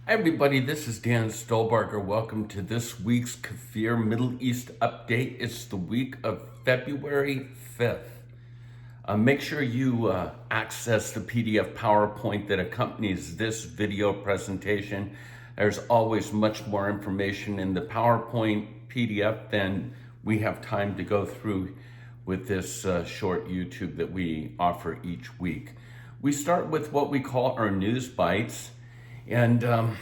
Hi everybody, this is Dan Stolbarger. Welcome to this week's KFIR Middle East update. It's the week of February 5th. Make sure you access the PDF PowerPoint that accompanies this video presentation. There's always much more information in the PowerPoint PDF than we have time to go through with this short YouTube that we offer each week. We start with what we call our news bites. And, on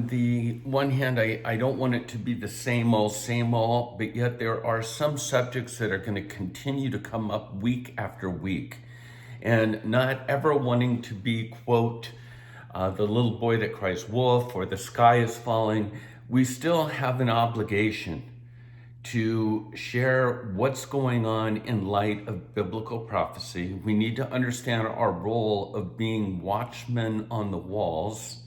the one hand, I don't want it to be the same old, but yet there are some subjects that are going to continue to come up week after week. And not ever wanting to be, quote, the little boy that cries wolf or the sky is falling, we still have an obligation to share what's going on in light of biblical prophecy. We need to understand our role of being watchmen on the walls.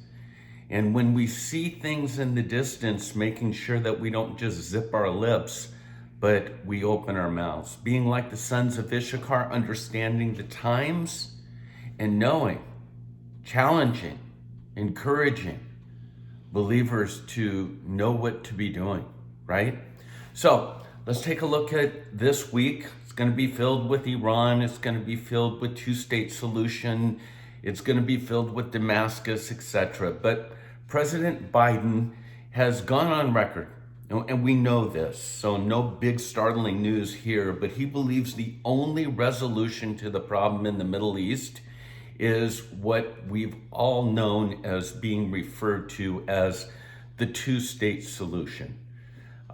And when we see things in the distance, making sure that we don't just zip our lips, but we open our mouths. Being like the sons of Issachar, understanding the times and knowing, challenging, encouraging believers to know what to be doing, right? So let's take a look at this week. It's going to be filled with Iran. It's going to be filled with two-state solution. It's going to be filled with Damascus, etc. But President Biden has gone on record, and we know this, so no big startling news here, but he believes the only resolution to the problem in the Middle East is what we've all known as being referred to as the two-state solution.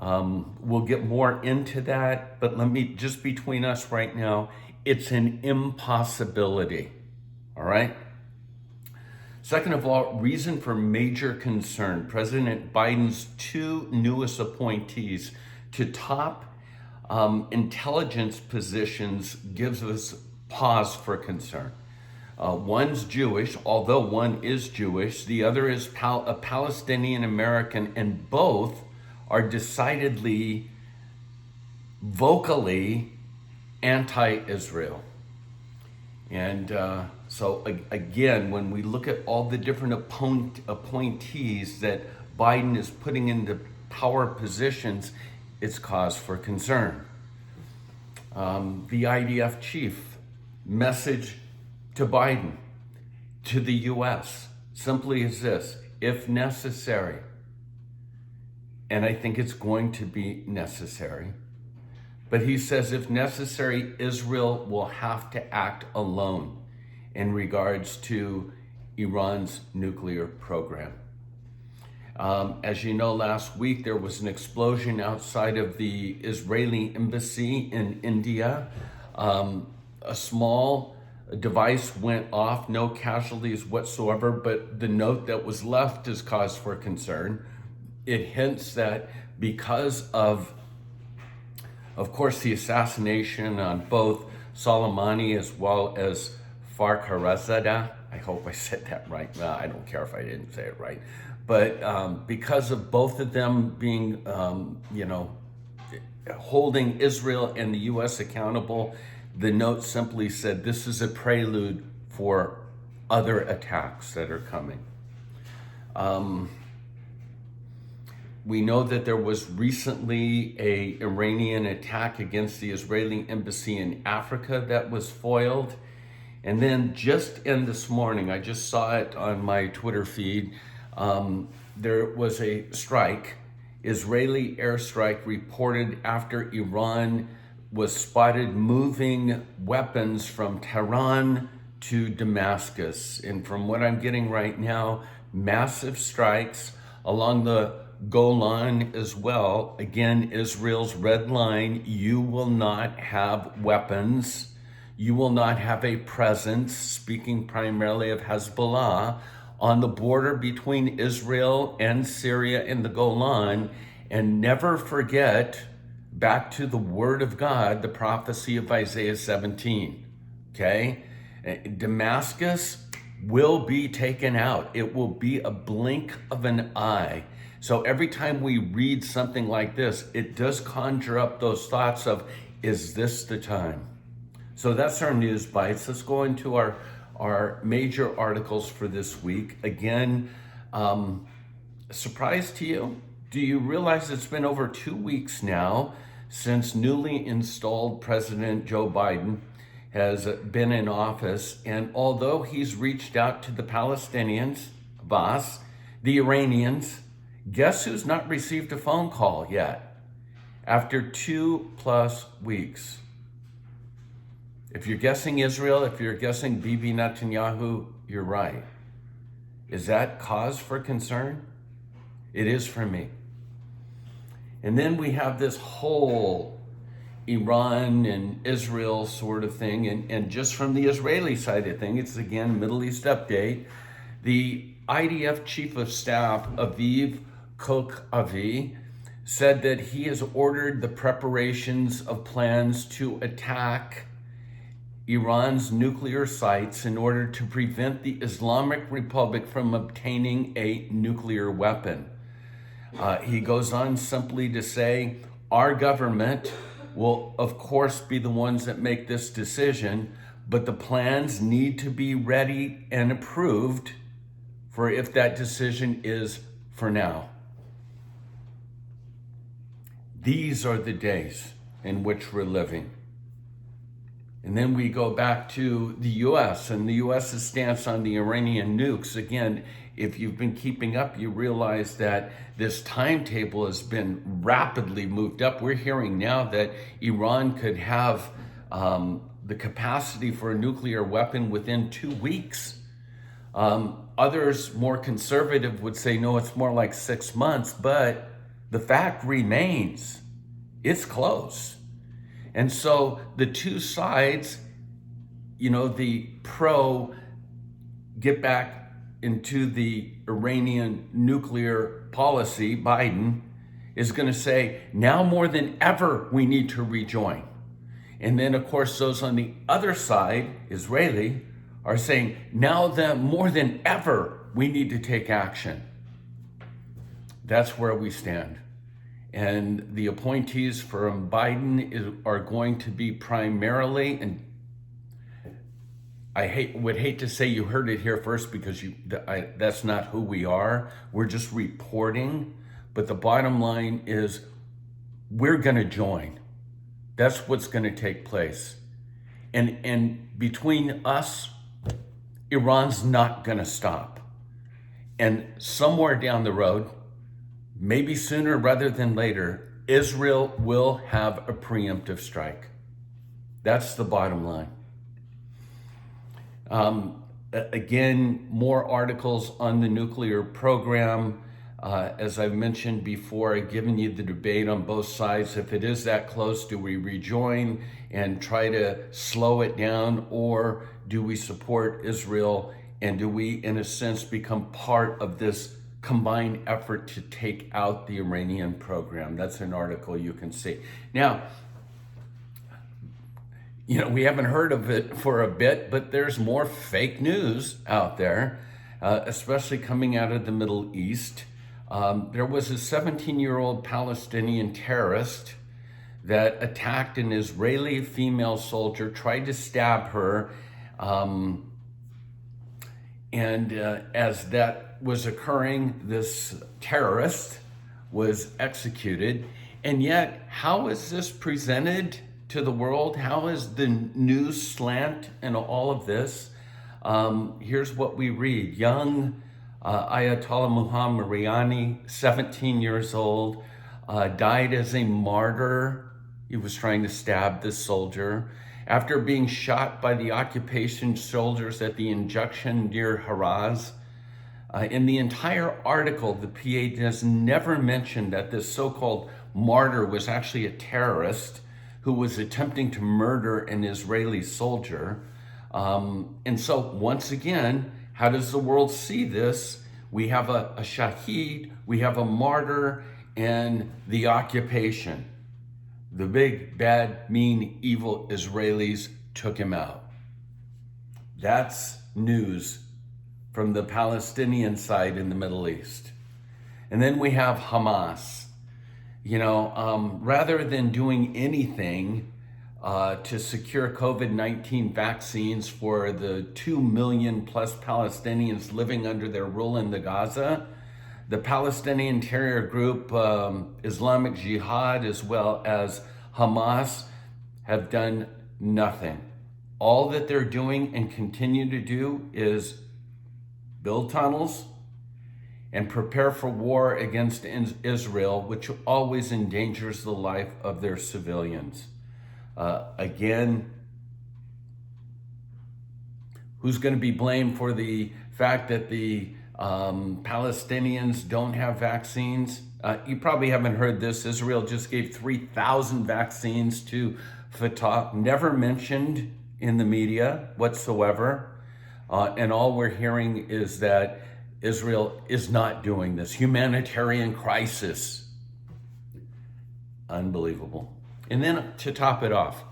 We'll get more into that, but let me just between us right now, it's an impossibility, all right? Second of all, reason for major concern. President Biden's two newest appointees to top intelligence positions gives us pause for concern. One's Jewish, although one is Jewish, the other is a Palestinian American, and both are decidedly, vocally anti-Israel. And so again, when we look at all the different appointees that Biden is putting into power positions, it's cause for concern. The IDF chief message to Biden, to the U.S., simply is this: if necessary, and I think it's going to be necessary. But he says, if necessary, Israel will have to act alone in regards to Iran's nuclear program. As you know, last week there was an explosion outside of the Israeli embassy in India. A small device went off, no casualties whatsoever, but the note that was left is cause for concern. It hints that because of course, the assassination on both Soleimani as well as Farkhazada, I hope I said that right. Well, I don't care if I didn't say it right. But because of both of them being, holding Israel and the U.S. accountable, the note simply said this is a prelude for other attacks that are coming. We know that there was recently an Iranian attack against the Israeli embassy in Africa that was foiled. And then just in this morning, I just saw it on my Twitter feed, there was a strike, Israeli airstrike reported after Iran was spotted moving weapons from Tehran to Damascus. And from what I'm getting right now, massive strikes along the Golan as well. Again, Israel's red line: you will not have weapons. You will not have a presence, speaking primarily of Hezbollah, on the border between Israel and Syria in the Golan. And never forget, back to the word of God, the prophecy of Isaiah 17, okay? Damascus will be taken out. It will be a blink of an eye. So every time we read something like this, it does conjure up those thoughts of, is this the time? So that's our news bites. Let's go into our our major articles for this week. Again, surprise to you? Do you realize it's been over 2 weeks now since newly installed President Joe Biden has been in office? And although he's reached out to the Palestinians, Abbas, the Iranians, guess who's not received a phone call yet? After 2+ weeks. If you're guessing Israel, if you're guessing Bibi Netanyahu, you're right. Is that cause for concern? It is for me. And then we have this whole Iran and Israel sort of thing. And just from the Israeli side of things, it's again, Middle East update. The IDF Chief of Staff, Aviv Kochavi, said that he has ordered the preparations of plans to attack Iran's nuclear sites in order to prevent the Islamic Republic from obtaining a nuclear weapon. He goes on simply to say, our government will, of course, be the ones that make this decision, but the plans need to be ready and approved for if that decision is for now. These are the days in which we're living. And then we go back to the U.S. and the U.S.'s stance on the Iranian nukes. Again, if you've been keeping up, you realize that this timetable has been rapidly moved up. We're hearing now that Iran could have the capacity for a nuclear weapon within 2 weeks. Others, more conservative, would say, no, it's more like 6 months. But the fact remains, it's close. And so the two sides, the pro get back into the Iranian nuclear policy, Biden is going to say, now more than ever, we need to rejoin. And then, of course, those on the other side, Israeli, are saying, now that more than ever, we need to take action. That's where we stand. And the appointees from Biden are going to be primarily, and I would hate to say you heard it here first because that's not who we are. We're just reporting. But the bottom line is we're going to join. That's what's going to take place. And between us, Iran's not going to stop. And somewhere down the road, maybe sooner rather than later, Israel will have a preemptive strike. That's the bottom line. Again, more articles on the nuclear program. As I've mentioned before, I've given you the debate on both sides. If it is that close, do we rejoin and try to slow it down, or do we support Israel, and do we, in a sense, become part of this combined effort to take out the Iranian program? That's an article you can see. Now, we haven't heard of it for a bit, but there's more fake news out there, especially coming out of the Middle East. There was a 17-year-old Palestinian terrorist that attacked an Israeli female soldier, tried to stab her, and as that was occurring, this terrorist was executed. And yet, how is this presented to the world? How is the news slant in all of this? Here's what we read. Young Ayatollah Muhammad Riani, 17 years old, died as a martyr. He was trying to stab this soldier after being shot by the occupation soldiers at the injection near Haraz. In the entire article, the PA does never mention that this so-called martyr was actually a terrorist who was attempting to murder an Israeli soldier. And so once again, how does the world see this? We have a shaheed, we have a martyr, and the occupation. The big, bad, mean, evil Israelis took him out. That's news from the Palestinian side in the Middle East. And then we have Hamas. Rather than doing anything to secure COVID-19 vaccines for the 2 million plus Palestinians living under their rule in the Gaza. The Palestinian terror group Islamic Jihad, as well as Hamas, have done nothing. All that they're doing and continue to do is build tunnels and prepare for war against Israel, which always endangers the life of their civilians. Again, who's going to be blamed for the fact that the Palestinians don't have vaccines? You probably haven't heard this. Israel just gave 3,000 vaccines to Fatah, never mentioned in the media whatsoever. And all we're hearing is that Israel is not doing this. Humanitarian crisis. Unbelievable. And then to top it off,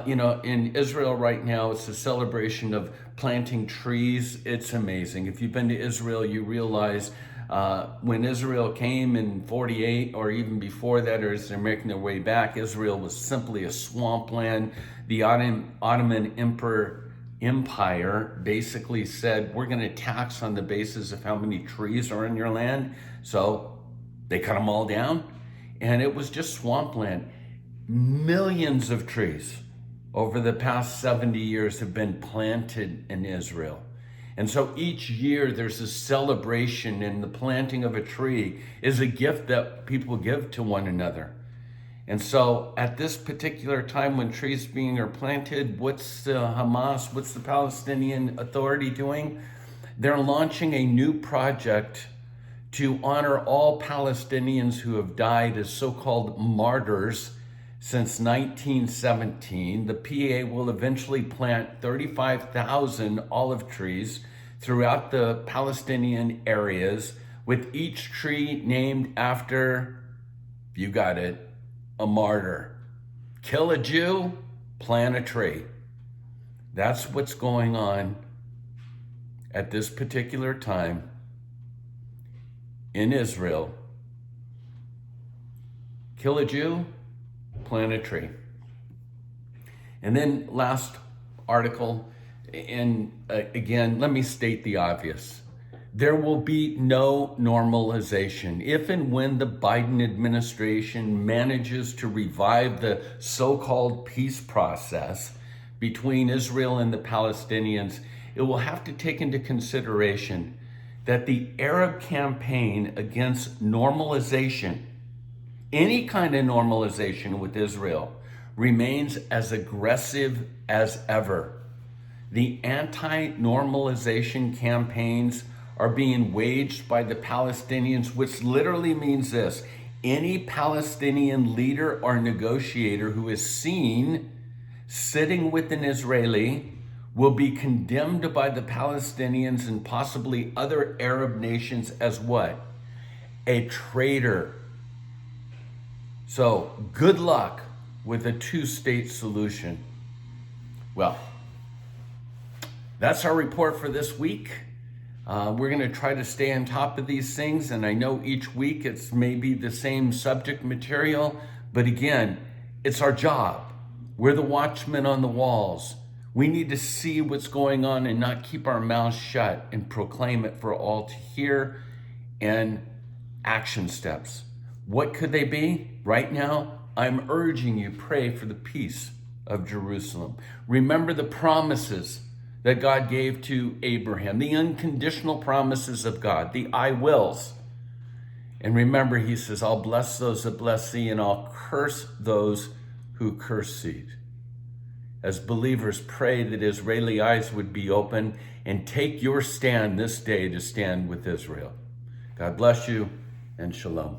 in Israel right now, it's a celebration of planting trees. It's amazing. If you've been to Israel, you realize when Israel came in 48 or even before that, or as they're making their way back, Israel was simply a swampland. The Ottoman Empire basically said, we're going to tax on the basis of how many trees are in your land. So they cut them all down, and it was just swampland. Millions of trees over the past 70 years have been planted in Israel. And so each year there's a celebration, and the planting of a tree is a gift that people give to one another. And so at this particular time when trees are planted, what's the Hamas, what's the Palestinian Authority doing? They're launching a new project to honor all Palestinians who have died as so-called martyrs since 1917. The PA will eventually plant 35,000 olive trees throughout the Palestinian areas, with each tree named after, you got it, a martyr. Kill a Jew, plant a tree. That's what's going on at this particular time in Israel. Kill a Jew, plant a tree. And then last article, and again, let me state the obvious. There will be no normalization if and when the Biden administration manages to revive the so-called peace process between Israel and the Palestinians. It will have to take into consideration that the Arab campaign against normalization, any kind of normalization with Israel, remains as aggressive as ever. The anti-normalization campaigns are being waged by the Palestinians, which literally means this: any Palestinian leader or negotiator who is seen sitting with an Israeli will be condemned by the Palestinians and possibly other Arab nations as what? A traitor. So good luck with a two-state solution. Well, that's our report for this week. We're going to try to stay on top of these things, and I know each week it's maybe the same subject material, but again, it's our job. We're the watchmen on the walls. We need to see what's going on and not keep our mouths shut and proclaim it for all to hear. And action steps. What could they be? Right now, I'm urging you, pray for the peace of Jerusalem. Remember the promises that God gave to Abraham, the unconditional promises of God, the I wills. And remember, he says, I'll bless those that bless thee, and I'll curse those who curse thee. As believers, pray that Israeli eyes would be open, and take your stand this day to stand with Israel. God bless you, and shalom.